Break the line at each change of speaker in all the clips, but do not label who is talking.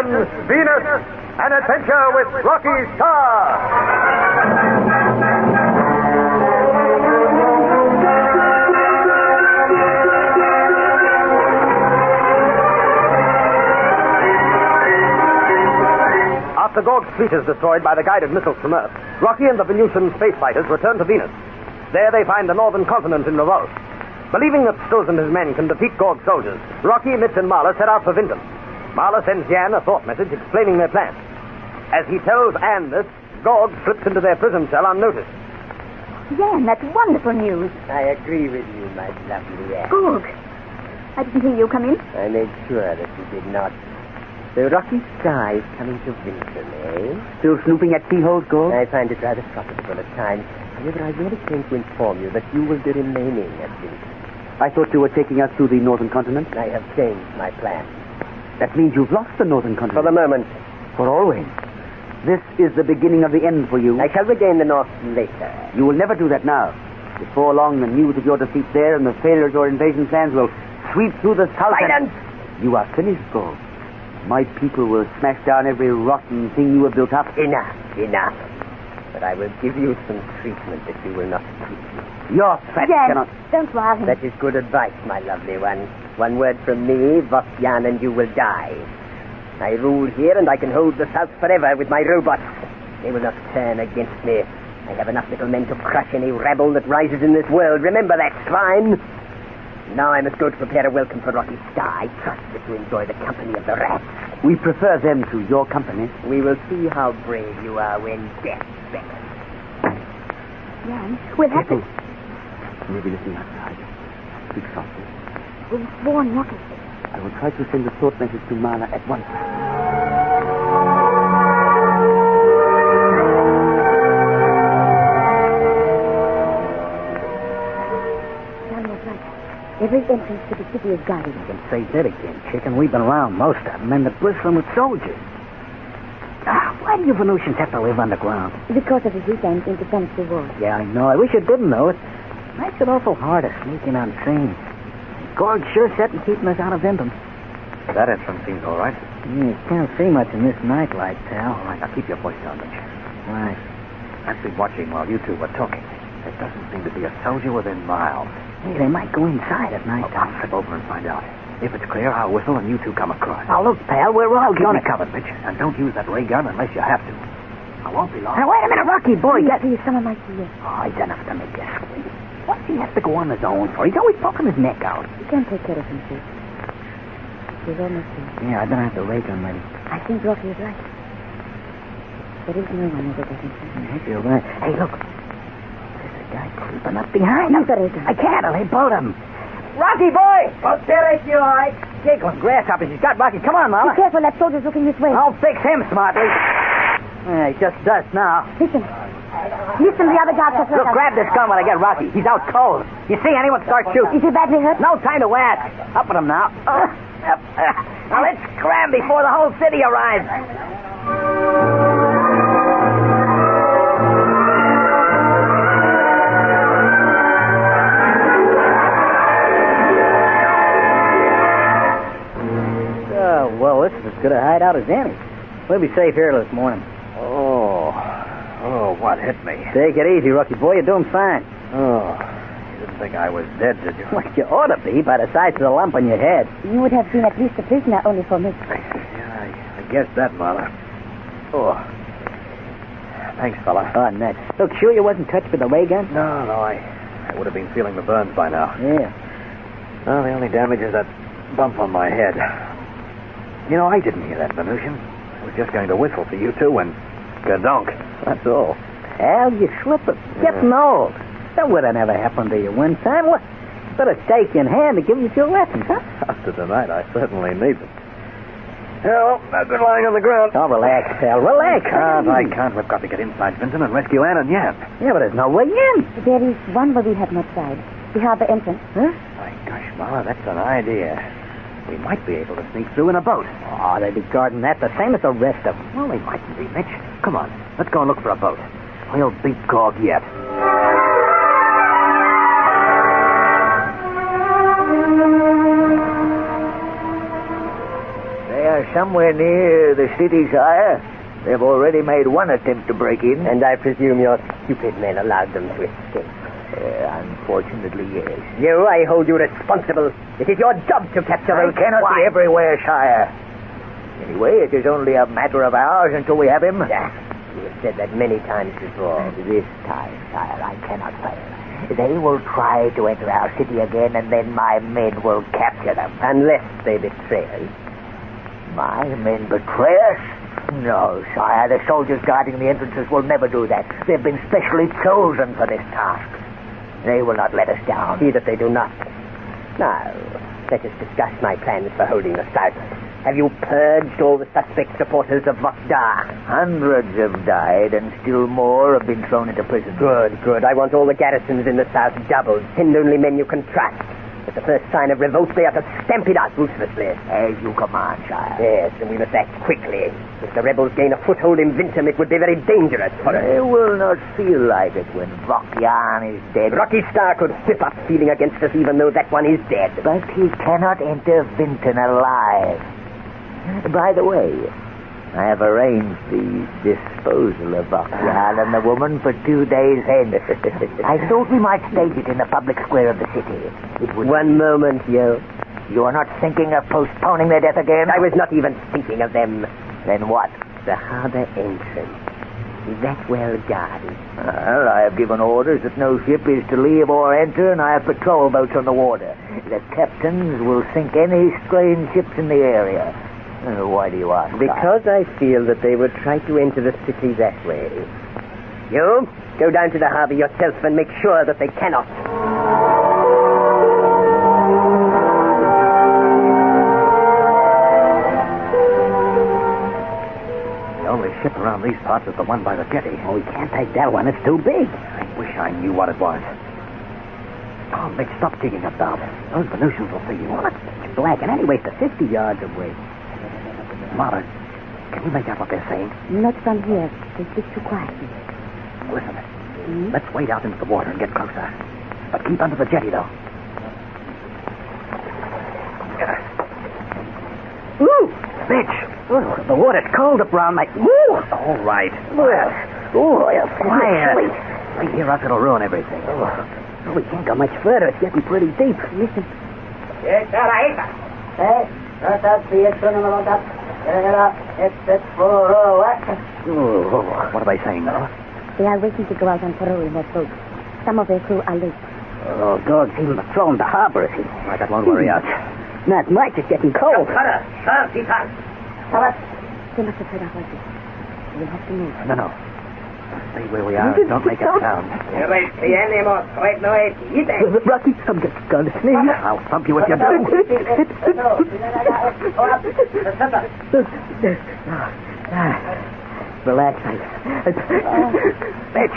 presents Venus, an adventure with Rocky Starr. After Gorg's fleet is destroyed by the guided missiles from Earth, Rocky and the Venusian space fighters return to Venus. There they find the northern continent in revolt. Believing that Sturz and his men can defeat Gorg's soldiers, Rocky, Mitz, and Marla set out for Vinton. Marla sends Jan a thought message explaining their plan. As he tells Anne this, Gorg slips into their prison cell unnoticed.
Jan, that's wonderful news.
I agree with you, my lovely Anne.
Gorg, I didn't hear you come in.
I made sure that you did not. The Rocky Starr is coming to Vinton, eh?
Still snooping at keyholes, Gorg?
I find it rather profitable at times. However, I really came to inform you that you will be remaining at Vinton.
I thought you were taking us to the northern continent.
I have changed my plan.
That means you've lost the northern continent.
For the moment.
For always. This is the beginning of the end for you.
I shall regain the north later.
You will never do that now. Before long, the news of your defeat there and the failure of your invasion plans will sweep through the south.
Silence!
You are finished, Gorg. My people will smash down every rotten thing you have built up.
Enough. But I will give you some treatment that you will not appreciate.
Your threat
Jan,
cannot...
don't worry him.
That is good advice, my lovely one. One word from me, Jan, and you will die. I rule here, and I can hold the South forever with my robots. They will not turn against me. I have enough little men to crush any rebel that rises in this world. Remember that, swine. Now I must go to prepare a welcome for Rocky Starr. I trust that you enjoy the company of the rats.
We prefer them to your company.
We will see how brave you are when death beckons.
Jan, we'll have to...
Maybe listening outside. Speak softly.
We'll warn Rocky.
I will try to send a thought message to Marla at once.
Jan was right. Every entrance to the city is guarded.
You can say that again, chicken. We've been around most of them, and they're bristling with soldiers. Why do you Venusians have to live underground?
Because of his weekend in defense of the war.
Yeah, I know. I wish you didn't know it. Makes it awful hard to sneak in unseen. Gorg's sure set and keeping us out of Vinton.
That entrance seems all right.
You can't see much in this nightlight, pal.
All right, now keep your voice down, Mitch.
Right.
I've been watching while you two were talking. There doesn't seem to be a soldier within miles.
Hey, they might go inside at night.
I'll slip over and find out. If it's clear, I'll whistle and you two come across.
Now, look, pal, we're all
Keep
gonna...
me covered, Mitch. And don't use that ray gun unless you have to. I won't be long.
Now, wait a minute, Rocky boy.
Please, someone might see you.
Oh, he's enough to make you squeal. What does he have to go on his own for? He's always poking his neck out.
He can take care of himself. He's almost here.
Yeah, I don't have the ray gun ready.
I think Rocky is right. There is no one over there.
I feel right. Hey, look. There's a guy creeping up behind
Use
him.
the ray gun.
I can't. I'll hit both of them. Rocky boy!
Oh, there is you, all right.
Giggling grasshoppers. He's got Rocky. Come on,
Be
Mama.
careful, that soldier's looking this way.
I'll fix him smartly. Yeah, he just does now.
Listen. Listen, the other guards are...
Look, grab this gun when I get Rocky. He's out cold. You see anyone, start shooting.
Is he badly hurt?
No time to ask. Up with him now. Now let's scram before the whole city arrives. Well, this is as good a hideout as any. We'll be safe here this morning.
Oh, what hit me?
Take it easy, Rocky boy. You're doing fine.
Oh, you didn't think I was dead, did you?
Well, you ought to be by the size of the lump on your head.
You would have been at least a prisoner only for me.
Yeah, I guess that, Marla. Oh. Thanks, fella.
Oh, nuts. Look, sure you wasn't touched with the ray gun?
No, I would have been feeling the burns by now.
Yeah.
Well, the only damage is that bump on my head. You know, I didn't hear that, Venusian. I was just going to whistle for you two when... Gadonk. That's all.
Al, you slipping. Getting old. That would have never happened to you one time. What? Better take in hand to give you your lessons, huh?
After tonight, I certainly need them. Yeah, well, I've been lying on the ground.
Oh, relax, pal. Relax.
I can't. We've got to get inside Vinton and rescue Anne and Jan.
Yeah, but there's no way in.
There is one where we have not tried. The harbor entrance.
Huh?
My gosh, Marla, that's an idea. We might be able to sneak through in a boat.
Oh, they'd be guarding that the same as the rest of them.
Well, they mightn't be, Mitch. Come on, let's go and look for a boat. We'll beat Gorg yet.
There somewhere near the city, sire. They've already made one attempt to break in.
And I presume your stupid men allowed them to escape.
Unfortunately, yes.
You, I hold you responsible. It is your job to capture those.
He cannot be everywhere, sire. Anyway, it is only a matter of hours until we have him.
Yeah, you have said that many times before.
This time, sire, I cannot fail. They will try to enter our city again, and then my men will capture them.
Unless they betray us.
My men betray us? No, sire. The soldiers guarding the entrances will never do that. They've been specially chosen for this task. They will not let us down.
See that they do not. Now, let us discuss my plans for holding the South. Have you purged all the suspect supporters of Starr?
Hundreds have died, and still more have been thrown into prison.
Good. I want all the garrisons in the South doubled. Send only men you can trust. At the first sign of revolt, they are to stamp it out ruthlessly.
As you command, sire.
Yes, and we must act quickly. If the rebels gain a foothold in Vinton, it would be very dangerous for us.
They will not feel like it when Vokyan is dead.
Rocky Starr could whip up feeling against us even though that one is dead.
But he cannot enter Vinton alive. By the way, I have arranged the disposal of Vokyan and the woman for 2 days hence. I thought we might stage it in the public square of the city. It would...
One moment, you.
You are not thinking of postponing their death again?
I was not even thinking of them.
Then what?
The harbor entrance. Is that well guarded?
Well, I have given orders that no ship is to leave or enter, and I have patrol boats on the water. The captains will sink any strange ships in the area. Why do you ask?
Because I feel that they would try to enter the city that way. You, go down to the harbor yourself and make sure that they cannot.
The only ship around these parts is the one by the jetty.
Oh, we can't take that one. It's too big.
I wish I knew what it was. Oh, Mitch, stop digging up, Bob. Those Venusians will see you.
What? It's black, and anyways, they're 50 yards away.
Mother, can you make out what they're saying?
Not from here. They speak too quietly.
Listen, let's wade out into the water and get closer. But keep under the jetty, though.
Ooh!
Mitch!
Oh, the water's cold up round my... Ooh!
All right.
Quiet.
Right here, us, it'll ruin everything.
Oh, we can't go much further. It's getting pretty deep.
Listen.
Yes, sir,
What are they saying, though?
They are waiting to go out on parole in that boat. Some of their crew are late.
Oh, dog seems to have thrown the harbor.
Right, that won't worry us.
Not much. It's getting cold.
They must have heard our voices. We'll have to move.
No. Stay where we are and don't make a sound.
Rocky, I'm just going to sneeze.
I'll thump you if you do.
Relax,
Mitch!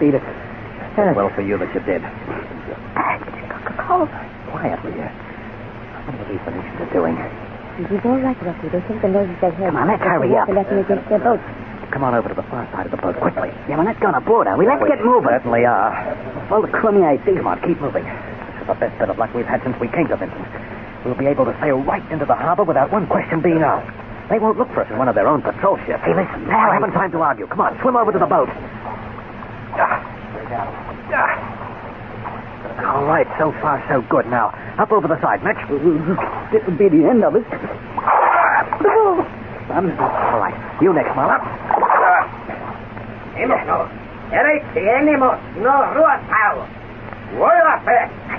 Beat it.
Well for you that you did.
Cold.
Quiet, will you? What are these Venetians are doing?
He's all right, Rocky. They think the noises they heard.
Come on, let's hurry up.
To let them against their boat.
Come on over to the far side of the boat, quickly.
Yeah, we're not going aboard, are we? Let's get moving.
Certainly are.
All the crummy ideas.
Come on, keep moving. This is the best bit of luck we've had since we came to Vincent. We'll be able to sail right into the harbor without one question being asked. They won't look for us in one of their own patrol ships.
Hey, listen,
I haven't time to argue. Come on, swim over to the boat. All right, so far so good. Now, up over the side, Mitch.
This would be the end of it.
All right, you next, Marla.
Hey,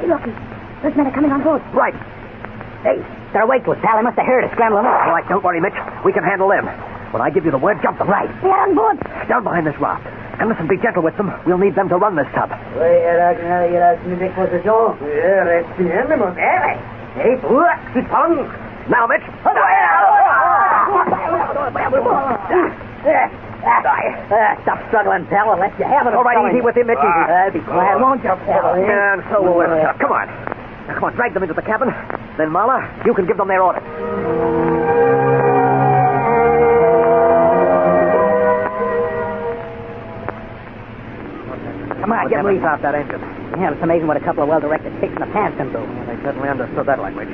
Rocky. Those men are coming on board.
Right.
Hey, they're awake to us, pal. They must have heard us scrambling up.
All right, don't worry, Mitch. We can handle them. When I give you the word, jump them.
Right.
They are on board.
Down behind this raft. And listen, be gentle with them. We'll need them to run this tub. Now, Mitch.
Stop struggling, pal. I'll let you have it.
All right, easy with him, Mitch. Easy.
Be quiet, won't you, pal?
And so will this stuff. Come on. Now, come on, drag them into the cabin. Then, Marla, you can give them their orders.
Come on, get me.
Stop that engine.
Yeah, it's amazing what a couple of well-directed kicks in the pants can do.
They certainly understood that language.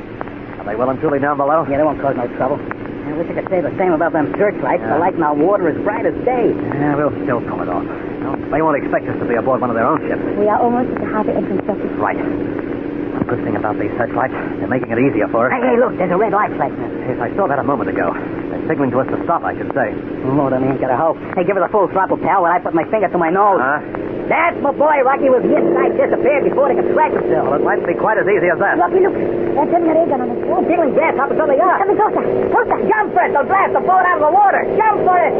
Are they well and truly down below?
Yeah, they won't cause no trouble. I wish I could say the same about them searchlights. The light in our water is bright as day.
Yeah, we'll still pull it off. No, they won't expect us to be aboard one of their own ships.
We are almost at the harbor entrance, Doctor.
Right. The good thing about these searchlights, they're making it easier for us.
Hey, look, there's a red light flashing.
Yes, I saw that a moment ago. They're signaling to us to stop, I should say.
Lord, I ain't got a hope. Hey, give her the full throttle, pal, when I put my finger to my nose. That's my boy. Rocky was hit and I disappeared before they could scratch himself.
Well, it mightn't be quite as easy as that.
Rocky, look. They're turning their air gun on us.
Oh, digging gas up until they are.
Coming closer. Closer.
Jump for it. They'll blast the boat out of the water. Jump for it.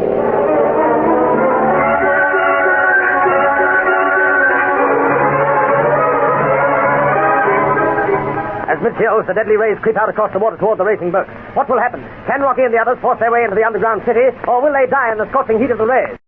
As mid heels, the deadly rays creep out across the water toward the racing boat. What will happen? Can Rocky and the others force their way into the underground city, or will they die in the scorching heat of the rays?